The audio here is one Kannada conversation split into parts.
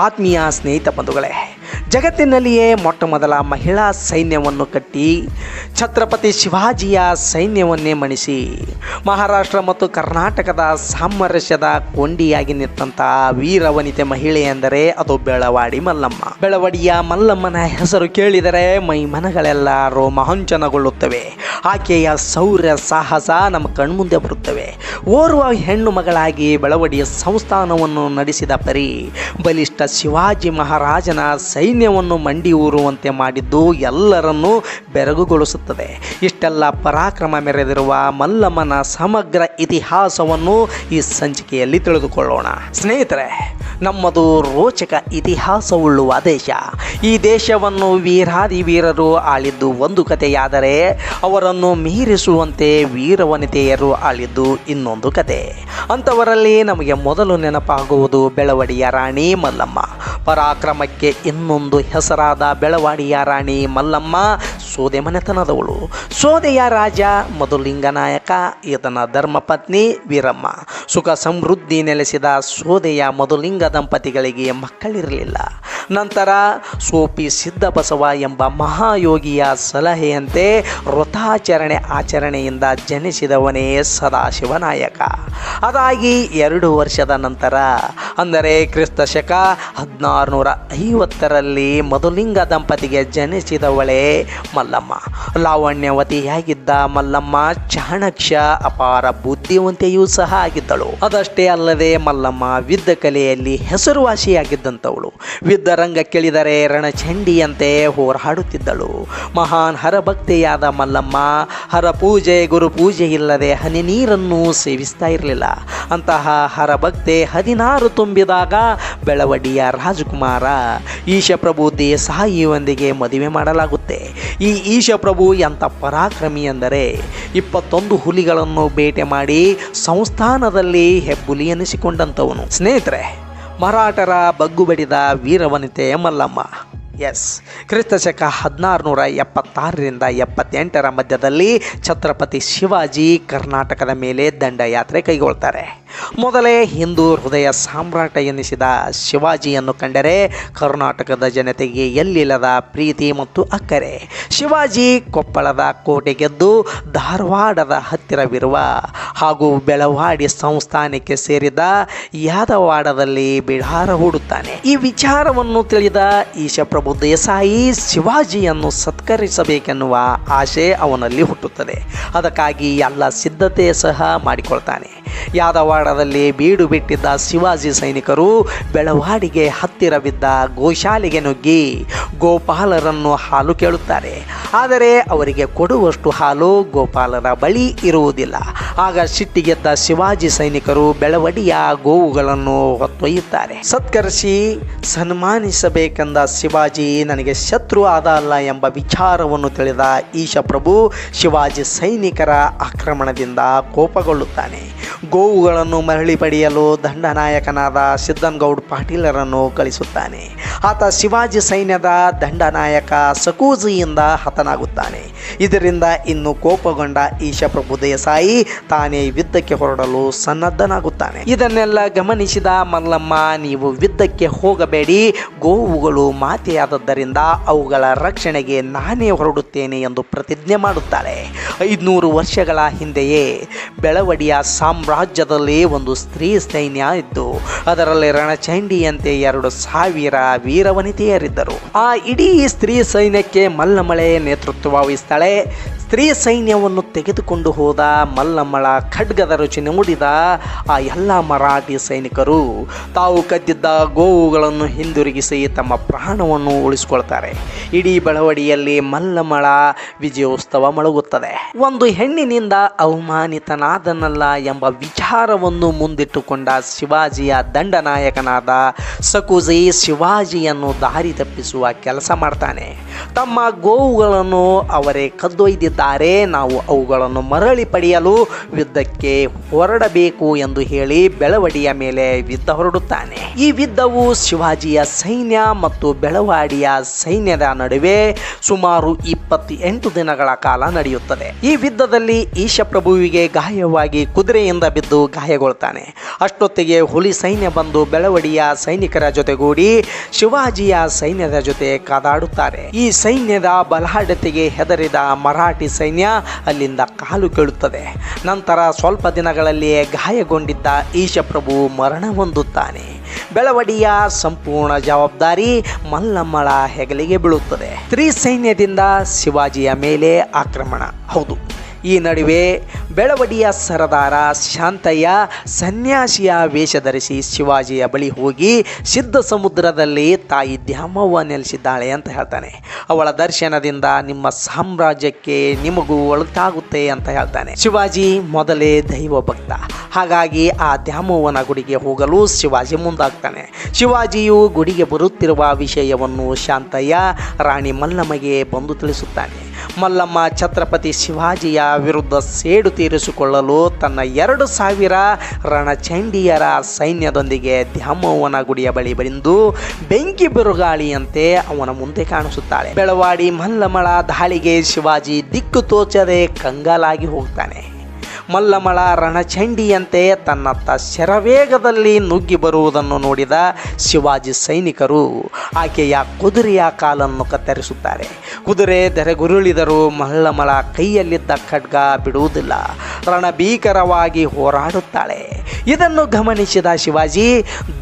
ಆತ್ಮೀಯ ಸ್ನೇಹಿತ ಬಂಧುಗಳೇ, ಜಗತ್ತಿನಲ್ಲಿಯೇ ಮೊಟ್ಟ ಮೊದಲ ಮಹಿಳಾ ಸೈನ್ಯವನ್ನು ಕಟ್ಟಿ ಛತ್ರಪತಿ ಶಿವಾಜಿಯ ಸೈನ್ಯವನ್ನೇ ಮಣಿಸಿ ಮಹಾರಾಷ್ಟ್ರ ಮತ್ತು ಕರ್ನಾಟಕದ ಸಾಮರಸ್ಯದ ಕೊಂಡಿಯಾಗಿ ನಿಂತಹ ವೀರವನಿತೆ ಮಹಿಳೆ ಎಂದರೆ ಅದು ಬೆಳವಾಡಿ ಮಲ್ಲಮ್ಮ. ಬೆಳವಡಿಯ ಮಲ್ಲಮ್ಮನ ಹೆಸರು ಕೇಳಿದರೆ ಮೈ ಮನಗಳೆಲ್ಲ ರೋಮಾಂಚನಗೊಳ್ಳುತ್ತವೆ. ಆಕೆಯ ಶೌರ್ಯ ಸಾಹಸ ನಮ್ಮ ಕಣ್ಮುಂದೆ ಬರುತ್ತವೆ. ಓರ್ವ ಹೆಣ್ಣು ಮಗಳಾಗಿ ಬೆಳವಡಿಯ ಸಂಸ್ಥಾನವನ್ನು ನಡೆಸಿದ ಪರಿ ಬಲಿಷ್ಠ ಶಿವಾಜಿ ಮಹಾರಾಜನ ಸೈನ್ಯವನ್ನು ಮಂಡಿ ಊರುವಂತೆ ಮಾಡಿದ್ದು ಎಲ್ಲರನ್ನೂ ಬೆರಗುಗೊಳಿಸುತ್ತದೆ. ಇಷ್ಟೆಲ್ಲ ಪರಾಕ್ರಮ ಮೆರೆದಿರುವ ಮಲ್ಲಮ್ಮನ ಸಮಗ್ರ ಇತಿಹಾಸವನ್ನು ಈ ಸಂಚಿಕೆಯಲ್ಲಿ ತಿಳಿದುಕೊಳ್ಳೋಣ. ಸ್ನೇಹಿತರೆ, ನಮ್ಮದು ರೋಚಕ ಇತಿಹಾಸವುಳ್ಳುವ ದೇಶ. ಈ ದೇಶವನ್ನು ವೀರಾದಿ ವೀರರು ಆಳಿದ್ದು ಒಂದು ಕಥೆಯಾದರೆ, ಅವರನ್ನು ಮೀರಿಸುವಂತೆ ವೀರವನಿತೆಯರು ಆಳಿದ್ದು ಇನ್ನೊಂದು ಕತೆ. ಅಂಥವರಲ್ಲಿ ನಮಗೆ ಮೊದಲು ನೆನಪಾಗುವುದು ಬೆಳವಡಿಯ ರಾಣಿ ಮಲ್ಲಮ್ಮ. ಪರಾಕ್ರಮಕ್ಕೆ ಇನ್ನೊಂದು ಹೆಸರಾದ ಬೆಳವಾಡಿಯ ರಾಣಿ ಮಲ್ಲಮ್ಮ ಸೋದೆ ಮನೆತನದವಳು. ಸೋದೆಯ ರಾಜ ಮಧುಲಿಂಗನಾಯಕ, ಈತನ ಧರ್ಮಪತ್ನಿ ವೀರಮ್ಮ. ಸುಖ ಸಮೃದ್ಧಿ ನೆಲೆಸಿದ ಸೋದೆಯ ಮಧುಲಿಂಗ ದಂಪತಿಗಳಿಗೆ ಮಕ್ಕಳಿರಲಿಲ್ಲ. ನಂತರ ಸೋಪಿ ಸಿದ್ದಬಸವ ಎಂಬ ಮಹಾಯೋಗಿಯ ಸಲಹೆಯಂತೆ ವ್ರತಾಚರಣೆ ಆಚರಣೆಯಿಂದ ಜನಿಸಿದವನೇ ಸದಾಶಿವನಾಯಕ. ಅದಾಗಿ 2 ವರ್ಷದ ನಂತರ, ಅಂದರೆ ಕ್ರಿಸ್ತ ಶಕ 1650ರಲ್ಲಿ ಮಧುಲಿಂಗ ದಂಪತಿಗೆ ಜನಿಸಿದವಳೇ ಮಲ್ಲಮ್ಮ. ಲಾವಣ್ಯವತಿಯಾಗಿದ್ದ ಮಲ್ಲಮ್ಮ ಚಾಣಕ್ಯ, ಅಪಾರ ಬುದ್ಧಿವಂತೆಯೂ ಸಹ ಆಗಿದ್ದಳು. ಅದಷ್ಟೇ ಅಲ್ಲದೆ ಮಲ್ಲಮ್ಮ ಯುದ್ಧ ಕಲೆಯಲ್ಲಿ ಹೆಸರುವಾಸಿಯಾಗಿದ್ದಂಥವಳು. ಯುದ್ಧ ರಂಗಕ್ಕಿಳಿದರೆ ರಣಚಂಡಿಯಂತೆ ಹೋರಾಡುತ್ತಿದ್ದಳು. ಮಹಾನ್ ಹರಭಕ್ತೆಯಾದ ಮಲ್ಲಮ್ಮ ಹರಪೂಜೆ ಗುರುಪೂಜೆ ಇಲ್ಲದೆ ಹನಿ ನೀರನ್ನು ಸೇವಿಸ್ತಾ ಇರಲಿಲ್ಲ. ಅಂತಹ ಹರಭಕ್ತೆ 16 ತುಂಬಿದಾಗ ಬೆಳವಡಿಯ ರಾಜಕುಮಾರ ಈಶಪ್ರಭು ದೇಸಾಯಿಯೊಂದಿಗೆ ಮದುವೆ ಮಾಡಲಾಗುತ್ತೆ. ಈ ಈಶಪ್ರಭು ಎಂಥ ಪರಾಕ್ರಮಿ ಎಂದರೆ 21 ಹುಲಿಗಳನ್ನು ಬೇಟೆ ಮಾಡಿ ಸಂಸ್ಥಾನದಲ್ಲಿ ಹೆಬ್ಬುಲಿ ಎನಿಸಿಕೊಂಡಂಥವನು. ಸ್ನೇಹಿತರೆ, ಮರಾಠರ ಬಗ್ಗು ಬಡಿದ ವೀರವನಿತೆ ಮಲ್ಲಮ್ಮ. ಕ್ರಿಸ್ತ ಶಕ 1676ರಿಂದ 78ರ ಮಧ್ಯದಲ್ಲಿ ಛತ್ರಪತಿ ಶಿವಾಜಿ ಕರ್ನಾಟಕದ ಮೇಲೆ ದಂಡಯಾತ್ರೆ ಕೈಗೊಳ್ತಾರೆ. ಮೊದಲೇ ಹಿಂದೂ ಹೃದಯ ಸಾಮ್ರಾಟ ಎನ್ನಿಸಿದ ಶಿವಾಜಿಯನ್ನು ಕಂಡರೆ ಕರ್ನಾಟಕದ ಜನತೆಗೆ ಎಲ್ಲಿಲ್ಲದ ಪ್ರೀತಿ ಮತ್ತು ಅಕ್ಕರೆ. ಶಿವಾಜಿ ಕೊಪ್ಪಳದ ಕೋಟೆ ಗೆದ್ದು ಧಾರವಾಡದ ಹತ್ತಿರವಿರುವ ಹಾಗೂ ಬೆಳವಾಡಿ ಸಂಸ್ಥಾನಕ್ಕೆ ಸೇರಿದ ಯಾದವಾಡದಲ್ಲಿ ಬಿಡಾರ ಹೂಡುತ್ತಾನೆ. ಈ ವಿಚಾರವನ್ನು ತಿಳಿದ ಈಶಪ್ರಭು ದೇಸಾಯಿ ಶಿವಾಜಿಯನ್ನು ಸತ್ಕರಿಸಬೇಕೆನ್ನುವ ಆಶೆ ಅವನಲ್ಲಿ ಹುಟ್ಟುತ್ತದೆ. ಅದಕ್ಕಾಗಿ ಎಲ್ಲ ಸಿದ್ಧತೆ ಸಹ ಮಾಡಿಕೊಳ್ತಾನೆ. ಯಾದವಾಡದಲ್ಲಿ ಬೀಡು ಬಿಟ್ಟಿದ್ದ ಶಿವಾಜಿ ಸೈನಿಕರು ಬೆಳವಾಡಿಗೆ ಹತ್ತಿರವಿದ್ದ ಗೋಶಾಲೆಗೆ ನುಗ್ಗಿ ಗೋಪಾಲರನ್ನು ಹಾಲು ಕೇಳುತ್ತಾರೆ. ಆದರೆ ಅವರಿಗೆ ಕೊಡುವಷ್ಟು ಹಾಲು ಗೋಪಾಲರ ಬಳಿ ಇರುವುದಿಲ್ಲ. ಆಗ ಸಿಟ್ಟಿಗೆದ್ದ ಶಿವಾಜಿ ಸೈನಿಕರು ಬೆಳವಡಿಯ ಗೋವುಗಳನ್ನು ಹೊತ್ತೊಯ್ಯುತ್ತಾರೆ. ಸತ್ಕರಿಸಿ ಸನ್ಮಾನಿಸಬೇಕೆಂದ ಶಿವಾಜಿ ನನಗೆ ಶತ್ರು ಆದಲ್ಲ ಎಂಬ ವಿಚಾರವನ್ನು ತಿಳಿದ ಈಶಪ್ರಭು ಶಿವಾಜಿ ಸೈನಿಕರ ಆಕ್ರಮಣದಿಂದ ಕೋಪಗೊಳ್ಳುತ್ತಾನೆ. ಗೋವುಗಳನ್ನು ಮರಳಿ ಪಡೆಯಲು ದಂಡನಾಯಕನಾದ ಸಿದ್ದನಗೌಡ ಪಾಟೀಲರನ್ನು ಕಳಿಸುತ್ತಾನೆ. ಆತ ಶಿವಾಜಿ ಸೈನ್ಯದ ದಂಡನಾಯಕ ಸಕೂಜಿಯಿಂದ ಹತನಾಗುತ್ತಾನೆ. ಇದರಿಂದ ಇನ್ನು ಕೋಪಗೊಂಡ ಈಶಪ್ರಭು ದೇಸಾಯಿ ತಾನೇ ಯುದ್ಧಕ್ಕೆ ಹೊರಡಲು ಸನ್ನದ್ಧನಾಗುತ್ತಾನೆ. ಇದನ್ನೆಲ್ಲ ಗಮನಿಸಿದ ಮಲ್ಲಮ್ಮ, ನೀವು ಯುದ್ಧಕ್ಕೆ ಹೋಗಬೇಡಿ, ಗೋವುಗಳು ಮಾತೆಯಾದದ್ದರಿಂದ ಅವುಗಳ ರಕ್ಷಣೆಗೆ ನಾನೇ ಹೊರಡುತ್ತೇನೆ ಎಂದು ಪ್ರತಿಜ್ಞೆ ಮಾಡುತ್ತಾಳೆ. 500 ವರ್ಷಗಳ ಹಿಂದೆಯೇ ಬೆಳವಡಿಯ ಸಾಮ್ರಾಜ್ಯದಲ್ಲಿ ಒಂದು ಸ್ತ್ರೀ ಸೈನ್ಯ ಇದ್ದು ಅದರಲ್ಲಿ ರಣಚಂಡಿಯಂತೆ 2,000 ವೀರವನಿತೆಯರಿದ್ದರು. ಆ ಇಡೀ ಸ್ತ್ರೀ ಸೈನ್ಯಕ್ಕೆ ಮಲ್ಲಮ್ಮಳೆ ನೇತೃತ್ವ ವಹಿಸ್ತಾಳೆ. ಸ್ತ್ರೀ ಸೈನ್ಯವನ್ನು ತೆಗೆದುಕೊಂಡು ಹೋದ ಮಲ್ಲಮ್ಮಳ ಖಡ್ಗದ ರುಚಿ ನೋಡಿದ ಆ ಎಲ್ಲ ಮರಾಠಿ ಸೈನಿಕರು ತಾವು ಕದ್ದಿದ್ದ ಗೋವುಗಳನ್ನು ಹಿಂದಿರುಗಿಸಿ ತಮ್ಮ ಪ್ರಾಣವನ್ನು ಉಳಿಸಿಕೊಳ್ತಾರೆ. ಇಡೀ ಬೆಳವಡಿಯಲ್ಲಿ ಮಲ್ಲಮ್ಮಳ ವಿಜಯೋತ್ಸವ ಮೊಳಗುತ್ತದೆ. ಒಂದು ಹೆಣ್ಣಿನಿಂದ ಅವಮಾನಿತನಾದನಲ್ಲ ಎಂಬ ವಿಚಾರವನ್ನು ಮುಂದಿಟ್ಟುಕೊಂಡ ಶಿವಾಜಿಯ ದಂಡನಾಯಕನಾದ ಸಕುಜಿ ಶಿವಾಜಿಯನ್ನು ದಾರಿ ತಪ್ಪಿಸುವ ಕೆಲಸ ಮಾಡ್ತಾನೆ. ತಮ್ಮ ಗೋವುಗಳನ್ನು ಅವರೇ ಕದ್ದೊಯ್ದಿದ್ದ ನಾವು ಅವುಗಳನ್ನು ಮರಳಿ ಪಡೆಯಲು ಯುದ್ಧಕ್ಕೆ ಹೊರಡಬೇಕು ಎಂದು ಹೇಳಿ ಬೆಳವಡಿಯ ಮೇಲೆ ಯುದ್ಧ ಹೊರಡುತ್ತಾನೆ. ಈ ಯುದ್ಧವು ಶಿವಾಜಿಯ ಸೈನ್ಯ ಮತ್ತು ಬೆಳವಾಡಿಯ ಸೈನ್ಯದ ನಡುವೆ ಸುಮಾರು 28 ದಿನಗಳ ಕಾಲ ನಡೆಯುತ್ತದೆ. ಈ ಯುದ್ಧದಲ್ಲಿ ಈಶಪ್ರಭುವಿಗೆ ಗಾಯವಾಗಿ ಕುದುರೆಯಿಂದ ಬಿದ್ದು ಗಾಯಗೊಳ್ತಾನೆ. ಅಷ್ಟೊತ್ತಿಗೆ ಹುಲಿ ಸೈನ್ಯ ಬಂದು ಬೆಳವಡಿಯ ಸೈನಿಕರ ಜೊತೆಗೂಡಿ ಶಿವಾಜಿಯ ಸೈನ್ಯದ ಜೊತೆ ಕಾದಾಡುತ್ತಾರೆ. ಈ ಸೈನ್ಯದ ಬಲಾಢ್ಯತೆಗೆ ಹೆದರಿದ ಮರಾಠಿ ಸೈನ್ಯ ಅಲ್ಲಿಂದ ಕಾಲು ಕೀಳುತ್ತದೆ. ನಂತರ ಸ್ವಲ್ಪ ದಿನಗಳಲ್ಲಿಯೇ ಗಾಯಗೊಂಡಿದ್ದ ಈಶಪ್ರಭು ಮರಣ ಹೊಂದುತ್ತಾನೆ. ಬೆಳವಡಿಯ ಸಂಪೂರ್ಣ ಜವಾಬ್ದಾರಿ ಮಲ್ಲಮ್ಮಳ ಹೆಗಲಿಗೆ ಬೀಳುತ್ತದೆ. ತ್ರಿಸೈನ್ಯದಿಂದ ಶಿವಾಜಿಯ ಮೇಲೆ ಆಕ್ರಮಣ. ಹೌದು, ಈ ನಡುವೆ ಬೆಳವಡಿಯ ಸರದಾರ ಶಾಂತಯ್ಯ ಸನ್ಯಾಸಿಯ ವೇಷ ಧರಿಸಿ ಶಿವಾಜಿಯ ಬಳಿ ಹೋಗಿ ಸಿದ್ಧ ಸಮುದ್ರದಲ್ಲಿ ತಾಯಿ ದ್ಯಾಮವ್ವ ನೆಲೆಸಿದ್ದಾಳೆ ಅಂತ ಹೇಳ್ತಾನೆ. ಅವಳ ದರ್ಶನದಿಂದ ನಿಮ್ಮ ಸಾಮ್ರಾಜ್ಯಕ್ಕೆ ನಿಮಗೂ ಒಳಿತಾಗುತ್ತೆ ಅಂತ ಹೇಳ್ತಾನೆ. ಶಿವಾಜಿ ಮೊದಲೇ ದೈವ ಭಕ್ತ. ಹಾಗಾಗಿ ಆ ದ್ಯಾಮವ್ವನ ಗುಡಿಗೆ ಹೋಗಲು ಶಿವಾಜಿ ಮುಂದಾಗ್ತಾನೆ. ಶಿವಾಜಿಯು ಗುಡಿಗೆ ಬರುತ್ತಿರುವ ವಿಷಯವನ್ನು ಶಾಂತಯ್ಯ ರಾಣಿ ಮಲ್ಲಮ್ಮಗೆ ಬಂದು ತಿಳಿಸುತ್ತಾನೆ. ಮಲ್ಲಮ್ಮ ಛತ್ರಪತಿ ಶಿವಾಜಿಯ ವಿರುದ್ಧ ಸೇಡು ತೀರಿಸಿಕೊಳ್ಳಲು ತನ್ನ 2000 ರಣಚಂಡಿಯರ ಸೈನ್ಯದೊಂದಿಗೆ ದ್ಯಾಮವ್ವನ ಗುಡಿಯ ಬಳಿ ಬಂದು ಬೆಂಕಿ ಬಿರುಗಾಳಿಯಂತೆ ಅವನ ಮುಂದೆ ಕಾಣಿಸುತ್ತಾಳೆ. ಬೆಳವಾಡಿ ಮಲ್ಲಮ್ಮಳ ದಾಳಿಗೆ ಶಿವಾಜಿ ದಿಕ್ಕು ತೋಚದೆ ಕಂಗಾಲಾಗಿ ಹೋಗ್ತಾನೆ. ಮಲ್ಲಮ್ಮಳ ರಣಚಂಡಿಯಂತೆ ತನ್ನತ್ತ ಶರವೇಗದಲ್ಲಿ ನುಗ್ಗಿ ಬರುವುದನ್ನು ನೋಡಿದ ಶಿವಾಜಿ ಸೈನಿಕರು ಆಕೆಯ ಕುದುರೆಯ ಕಾಲನ್ನು ಕತ್ತರಿಸುತ್ತಾರೆ. ಕುದುರೆ ಧರೆಗುರುಳಿದರೂ ಮಲ್ಲಮ್ಮಳ ಕೈಯಲ್ಲಿದ್ದ ಖಡ್ಗ ಬಿಡುವುದಿಲ್ಲ. ರಣಭೀಕರವಾಗಿ ಹೋರಾಡುತ್ತಾಳೆ. ಇದನ್ನು ಗಮನಿಸಿದ ಶಿವಾಜಿ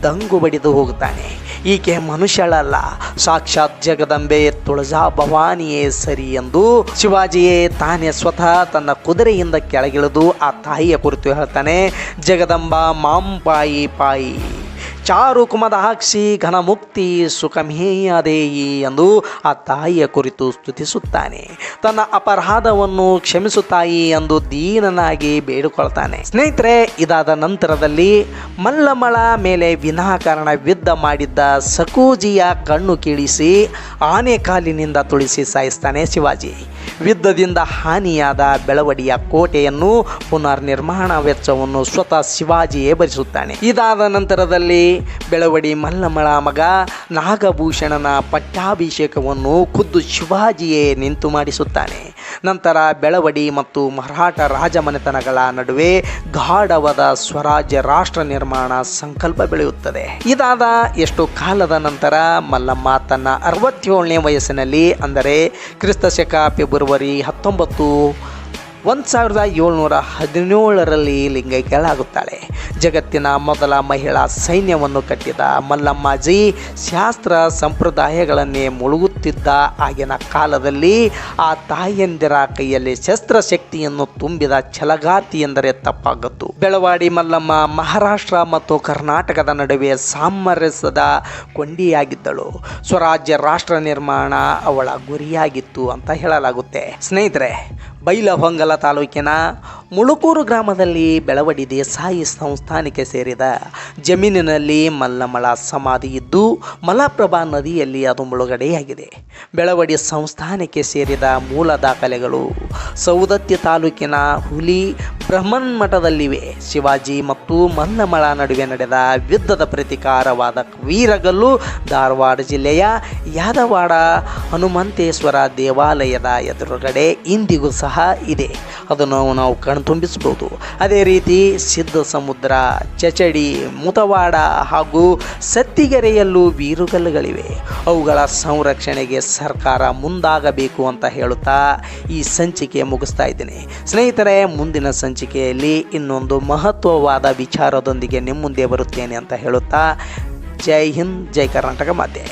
ದಂಗು ಬಡಿದು ಹೋಗುತ್ತಾನೆ. ಈಕೆ ಮನುಷ್ಯಳಲ್ಲ, ಸಾಕ್ಷಾತ್ ಜಗದಂಬೆ ತುಳಜಾ ಭವಾನಿಯೇ ಸರಿ ಎಂದು ಶಿವಾಜಿಯೇ ತಾನೇ ಸ್ವತಃ ತನ್ನ ಕುದುರೆಯಿಂದ ಕೆಳಗಿಳಿದು ಆ ತಾಯಿಯ ಕುರಿತು ಹೇಳ್ತಾನೆ. ಜಗದಂಬ ಮಾಂ ಪಾಯಿ ಪಾಯಿ ಚಾರು ಕುಮದಾಕ್ಷಿ ಘನಮುಕ್ತಿ ಸುಖಮೇಯದೇಯಿ ಎಂದು ಆ ತಾಯಿಯ ಕುರಿತು ಸ್ತುತಿಸುತ್ತಾನೆ. ತನ್ನ ಅಪರಾಧವನ್ನು ಕ್ಷಮಿಸು ತಾಯಿ ಎಂದು ದೀನನಾಗಿ ಬೇಡಿಕೊಳ್ತಾನೆ. ಸ್ನೇಹಿತರೆ, ಇದಾದ ನಂತರದಲ್ಲಿ ಮಲ್ಲಮ್ಮಳ ಮೇಲೆ ವಿನಾಕಾರಣ ಯುದ್ಧ ಮಾಡಿದ್ದ ಸಕೂಜಿಯ ಕಣ್ಣು ಕೀಳಿಸಿ ಆನೆ ಕಾಲಿನಿಂದ ತುಳಿಸಿ ಸಾಯಿಸ್ತಾನೆ ಶಿವಾಜಿ. ಯುದ್ಧದಿಂದ ಹಾನಿಯಾದ ಬೆಳವಡಿಯ ಕೋಟೆಯನ್ನು ಪುನರ್ ನಿರ್ಮಾಣ ವೆಚ್ಚವನ್ನು ಸ್ವತಃ ಶಿವಾಜಿಯೇ ಭರಿಸುತ್ತಾನೆ. ಇದಾದ ನಂತರದಲ್ಲಿ ಬೆಳವಡಿ ಮಲ್ಲಮ್ಮಳ ಮಗ ನಾಗಭೂಷಣನ ಪಟ್ಟಾಭಿಷೇಕವನ್ನು ಖುದ್ದು ಶಿವಾಜಿಯೇ ನಿಂತು ಮಾಡಿಸುತ್ತಾನೆ. ನಂತರ ಬೆಳವಡಿ ಮತ್ತು ಮರಾಠ ರಾಜಮನೆತನಗಳ ನಡುವೆ ಗಾಢವಾದ ಸ್ವರಾಜ್ಯ ರಾಷ್ಟ್ರ ನಿರ್ಮಾಣ ಸಂಕಲ್ಪ ಬೆಳೆಯುತ್ತದೆ. ಇದಾದ ಎಷ್ಟು ಕಾಲದ ನಂತರ ಮಲ್ಲಮ್ಮ ತನ್ನ 67ನೇ ವಯಸ್ಸಿನಲ್ಲಿ, ಅಂದರೆ ಕ್ರಿಸ್ತಶಕ ಫೆಬ್ರವರಿ 19, 1717ರಲ್ಲಿ ಲಿಂಗೈಕ್ಯಳಾಗುತ್ತಾಳೆ. ಜಗತ್ತಿನ ಮೊದಲ ಮಹಿಳಾ ಸೈನ್ಯವನ್ನು ಕಟ್ಟಿದ ಮಲ್ಲಮ್ಮಾಜಿ ಶಾಸ್ತ್ರ ಸಂಪ್ರದಾಯಗಳನ್ನೇ ಮುಳುಗುತ್ತಿದ್ದ ಆಗಿನ ಕಾಲದಲ್ಲಿ ಆ ತಾಯಂದಿರ ಕೈಯಲ್ಲಿ ಶಸ್ತ್ರಶಕ್ತಿಯನ್ನು ತುಂಬಿದ ಛಲಗಾತಿ ಎಂದರೆ ತಪ್ಪಾಗದ್ದು. ಬೆಳವಾಡಿ ಮಲ್ಲಮ್ಮ ಮಹಾರಾಷ್ಟ್ರ ಮತ್ತು ಕರ್ನಾಟಕದ ನಡುವೆ ಸಾಮರಸ್ಯದ ಕೊಂಡಿಯಾಗಿದ್ದಳು. ಸ್ವರಾಜ್ಯ ರಾಷ್ಟ್ರ ನಿರ್ಮಾಣ ಅವಳ ಗುರಿಯಾಗಿತ್ತು ಅಂತ ಹೇಳಲಾಗುತ್ತೆ. ಸ್ನೇಹಿತರೆ, ಬೈಲಹೊಂಗಲ ತಾಲೂಕಿನ ಮುಳುಕೂರು ಗ್ರಾಮದಲ್ಲಿ ಬೆಳವಡಿ ದೇಸಾಯಿ ಸಂಸ್ಥಾನಕ್ಕೆ ಸೇರಿದ ಜಮೀನಿನಲ್ಲಿ ಮಲ್ಲಮ್ಮಳ ಸಮಾಧಿ ಇದ್ದು ಮಲಪ್ರಭಾ ನದಿಯಲ್ಲಿ ಅದು ಮುಳುಗಡೆಯಾಗಿದೆ. ಬೆಳವಡಿ ಸಂಸ್ಥಾನಕ್ಕೆ ಸೇರಿದ ಮೂಲ ದಾಖಲೆಗಳು ಸೌದತ್ತಿ ತಾಲೂಕಿನ ಹುಲಿ ಬ್ರಹ್ಮನ್ ಮಠದಲ್ಲಿವೆ. ಶಿವಾಜಿ ಮತ್ತು ಮಲ್ಲಮ್ಮಳ ನಡುವೆ ನಡೆದ ಯುದ್ಧದ ಪ್ರತಿಕಾರವಾದ ವೀರಗಲ್ಲು ಧಾರವಾಡ ಜಿಲ್ಲೆಯ ಯಾದವಾಡ ಹನುಮಂತೇಶ್ವರ ದೇವಾಲಯದ ಎದುರುಗಡೆ ಇಂದಿಗೂ ಸಹ ಇದೆ. ಅದನ್ನು ನಾವು ಕಣ್ತುಂಬಿಸಬಹುದು. ಅದೇ ರೀತಿ ಸಿದ್ಧ ಸಮುದ್ರ, ಚಚಡಿ, ಮುತವಾಡ ಹಾಗೂ ಸತ್ತಿಗೆರೆಯಲ್ಲೂ ವೀರುಗಲ್ಲುಗಳಿವೆ. ಅವುಗಳ ಸಂರಕ್ಷಣೆಗೆ ಸರ್ಕಾರ ಮುಂದಾಗಬೇಕು ಅಂತ ಹೇಳುತ್ತಾ ಈ ಸಂಚಿಕೆ ಮುಗಿಸ್ತಾ ಇದ್ದೀನಿ. ಸ್ನೇಹಿತರೆ, ಮುಂದಿನ ಸಂಚಿಕೆಯಲ್ಲಿ ಇನ್ನೊಂದು ಮಹತ್ವವಾದ ವಿಚಾರದೊಂದಿಗೆ ನಿಮ್ಮ ಮುಂದೆ ಬರುತ್ತೇನೆ ಅಂತ ಹೇಳುತ್ತಾ ಜೈ ಹಿಂದ್, ಜೈ ಕರ್ನಾಟಕ ಮಾತೆ.